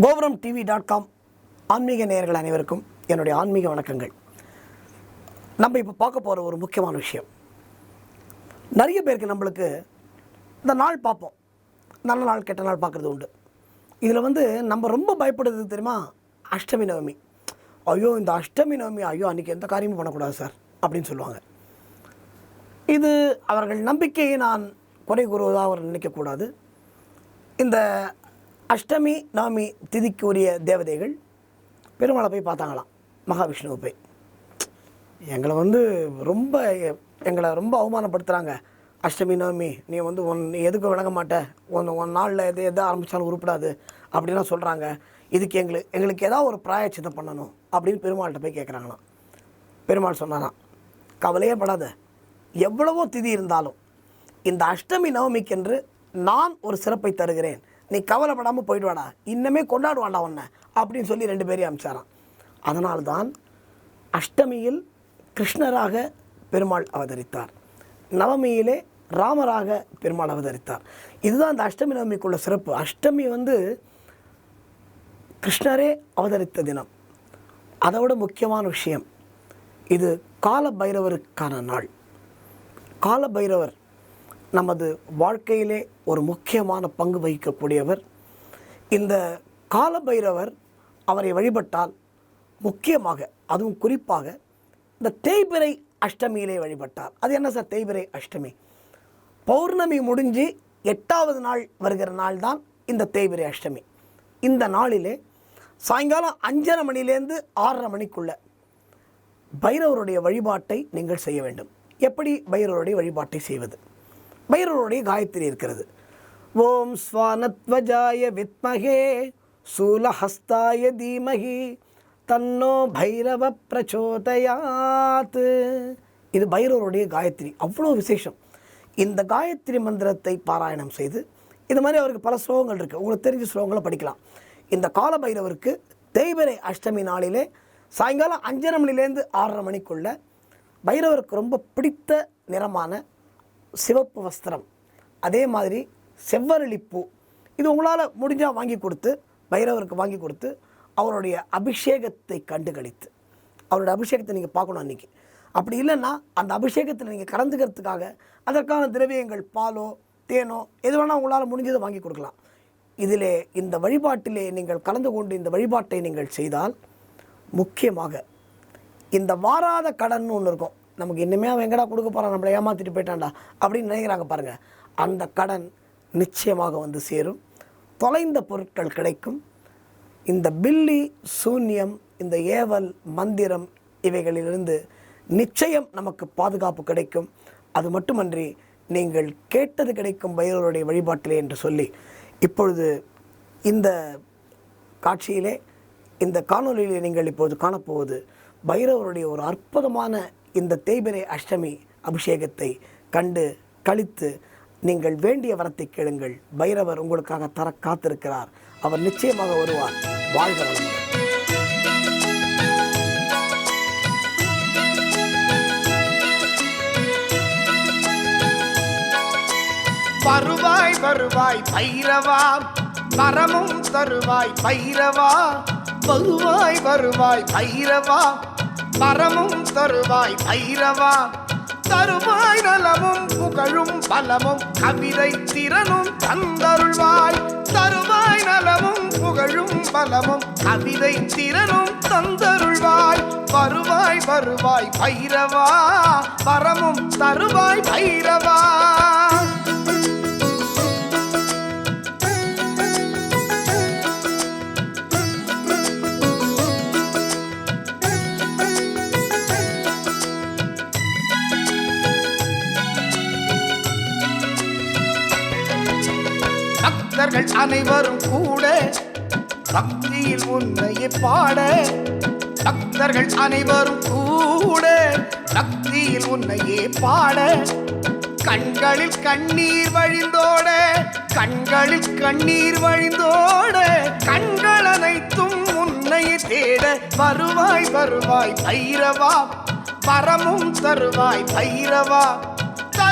gopuramtv.com ஆன்மீக நேயர்கள் அனைவருக்கும் என்னுடைய ஆன்மீக வணக்கங்கள். நம்ம இப்போ பார்க்க போகிற ஒரு முக்கியமான விஷயம், நிறைய பேருக்கு நம்மளுக்கு இந்த நாள் பார்ப்போம், நல்ல நாள் கெட்ட நாள் பார்க்குறது உண்டு. இதில் நம்ம ரொம்ப பயப்படுறது தெரியுமா, அஷ்டமி நவமி. ஐயோ இந்த அஷ்டமி நவமி, ஐயோ அன்றைக்கி எந்த காரியமும் பண்ணக்கூடாது சார் அப்படின்னு சொல்லுவாங்க. இது அவர்கள் நம்பிக்கையை நான் குறை கூறுவதாக அவர் நினைக்கக்கூடாது. இந்த அஷ்டமி நவமி திதிக்கு உரிய தேவதைகள் பெருமாளை போய் பார்த்தாங்களாம், மகாவிஷ்ணுவை போய். எங்களை ரொம்ப அவமானப்படுத்துகிறாங்க, அஷ்டமி நவமி நீ எதுக்கும் விளங்க மாட்ட, ஒன் நாளில் எதை ஆரம்பித்தாலும் உருப்படாது அப்படின்லாம் சொல்கிறாங்க. இதுக்கு எங்களுக்கு ஏதாவது ஒரு பிராயச்சித்தம் பண்ணணும் அப்படின்னு பெருமாள்கிட்ட போய் கேட்குறாங்களாம். பெருமாள் சொன்னாராம், கவலையே படாத, எவ்வளவோ திதி இருந்தாலும் இந்த அஷ்டமி நவமிக்கென்று நான் ஒரு சிறப்பை தருகிறேன், நீ கவலைப்படாமல் போயிட்டு வாடா, இன்னமே கொண்டாடுவாண்டா உன்னை அப்படின்னு சொல்லி 2 பேரையும் அனுப்பிச்சாராம். அதனால்தான் அஷ்டமியில் கிருஷ்ணராக பெருமாள் அவதரித்தார், நவமியிலே ராமராக பெருமாள் அவதரித்தார். இதுதான் இந்த அஷ்டமி நவமிக்குள்ள சிறப்பு. அஷ்டமி கிருஷ்ணரே அவதரித்த தினம். அதை விட முக்கியமான விஷயம், இது கால பைரவருக்கான நாள். கால பைரவர் நமது வாழ்க்கையிலே ஒரு முக்கியமான பங்கு வகிக்கக்கூடியவர். இந்த கால பைரவர் அவரை வழிபட்டால், முக்கியமாக அதுவும் குறிப்பாக இந்த தேய்பிறை அஷ்டமியிலே வழிபட்டார். அது என்ன சார் தேய்பிறை அஷ்டமி? பௌர்ணமி முடிஞ்சு 8வது நாள் வருகிற நாள் தான் இந்த தேய்பிறை அஷ்டமி. இந்த நாளிலே சாயங்காலம் 5:30 மணிலேருந்து 6:30 மணிக்குள்ள பைரவருடைய வழிபாட்டை நீங்கள் செய்ய வேண்டும். எப்படி பைரவருடைய வழிபாட்டை செய்வது? பைரவருடைய காயத்ரி இருக்கிறது. ஓம் ஸ்வானத்வஜாய வித்மகே சூலஹஸ்தாய தீமஹி தன்னோ பைரவ பிரச்சோதயாத். இது பைரவருடைய காயத்ரி, அவ்வளோ விசேஷம். இந்த காயத்ரி மந்திரத்தை பாராயணம் செய்து, இது மாதிரி அவருக்கு பல ஸ்லோகங்கள் இருக்குது, உங்களுக்கு தெரிஞ்ச ஸ்லோகங்களை படிக்கலாம். இந்த கால பைரவருக்கு தேய்பிறை அஷ்டமி நாளிலே சாயங்காலம் 5:30 மணிலேருந்து 6:30 மணிக்குள்ள பைரவருக்கு ரொம்ப பிடித்த நிறமான சிவப்பு வஸ்திரம், அதே மாதிரி செவ்வரளிப்பூ, இது உங்களால் முடிஞ்சால் வாங்கி கொடுத்து, பைரவருக்கு வாங்கி கொடுத்து, அவருடைய அபிஷேகத்தை கண்டுகளித்து, அவருடைய அபிஷேகத்தை நீங்கள் பார்க்கணும் அன்றைக்கி. அப்படி இல்லைன்னா அந்த அபிஷேகத்தில் நீங்கள் கலந்துக்கிறதுக்காக அதற்கான திரவியங்கள், பாலோ தேனோ எது வேணால் உங்களால் முடிஞ்சதை வாங்கி கொடுக்கலாம். இதிலே இந்த வழிபாட்டிலே நீங்கள் கலந்து கொண்டு இந்த வழிபாட்டை நீங்கள் செய்தால், முக்கியமாக இந்த வாராத கடன் ஒன்று இருக்கும், நமக்கு இன்னுமே அவன் எங்கடா கொடுக்க போகிறான், நம்மளை ஏமாற்றிட்டு போயிட்டான்டா அப்படின்னு நினைக்கிறாங்க பாருங்கள், அந்த கடன் நிச்சயமாக சேரும். தொலைந்த பொருட்கள் கிடைக்கும். இந்த பில்லி சூன்யம், இந்த ஏவல் மந்திரம், இவைகளிலிருந்து நிச்சயம் நமக்கு பாதுகாப்பு கிடைக்கும். அது மட்டுமன்றி நீங்கள் கேட்டது கிடைக்கும் பைரவருடைய வழிபாட்டிலே என்று சொல்லி, இப்பொழுது இந்த காட்சியிலே, இந்த காணொலியிலே நீங்கள் இப்பொழுது காணப்போவது பைரவருடைய ஒரு அற்புதமான இந்த தேய்பிறை அஷ்டமி அபிஷேகத்தை கண்டு கழித்து நீங்கள் வேண்டிய வரத்தை கேளுங்கள். பைரவர் உங்களுக்காக தர காத்திருக்கிறார். அவர் நிச்சயமாக வருவார். வாழ்க வளமுடன். வருவாய் வருவாய் பைரவா, வரமும் தருவாய் பைரவா. வருவாய் வருவாய் பைரவா, வரமும் தருவாய் பைரவா. தருவாய் நலமும் புகழும் பலமும் கவிதை திறனும் தந்தருள்வாய். தருவாய் நலமும் புகழும் பலமும் கவிதை திறனும் தந்தருள்வாய். வருவாய் வருவாய் பைரவா, வரமும் தருவாய் பைரவா. பக்தர்கள் அனைவரும் கூட பக்தியில் உன்னையே பாட. பக்தர்கள் அனைவரும் கூட பக்தியில் உன்னையே பாட. கண்களில் கண்ணீர் வழிந்தோட, கண்களில் கண்ணீர் வழிந்தோட, கண்கள் அனைத்தும் உன்னையே தேட. வருவாய் வருவாய் பைரவா, வரமும் தருவாய் பைரவா.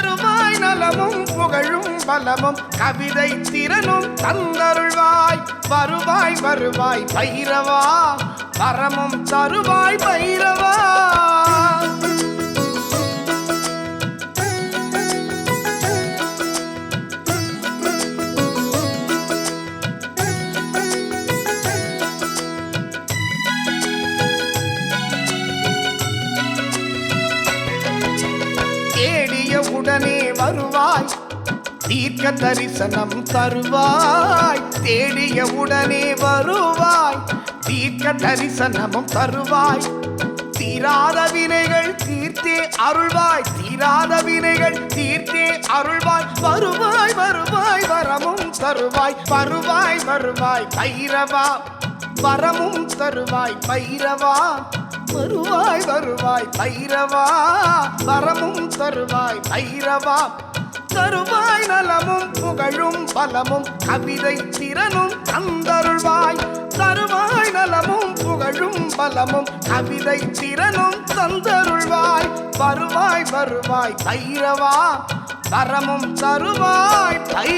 தருவாய் நலமும் புகழும் பலமும் கவிதை திறனும் தந்தருள்வாய். வருவாய் வருவாய் பைரவா, வரமும் தருவாய் பைரவா. உடனே வருவாய், தீர்க்க தரிசனம் தருவாய். தேடிய உடனே வருவாய், தீர்க்க தரிசனமும் தருவாய். தீராத வினைகள் தீர்த்தே அருள்வாய், தீராத வினைகள் தீர்த்தே அருள்வாய். வருவாய் வருவாய் வரமும் தருவாய், வருவாய் வருவாய் பைரவா, வரமும் தருவாய் பைரவா. வருவாய் வருவாய் பைரவா, வரமும் தருவாய் பைரவா. தருவாய் நலமும் புகழும் பலமும் கவிதை திறனும் தந்தருள்வாய். தருவாய் நலமும் புகழும் பலமும் கவிதை திறனும் தந்தருள்வாய். வருவாய் வருவாய் பைரவா, வரமும் தருவாய் பைரவா.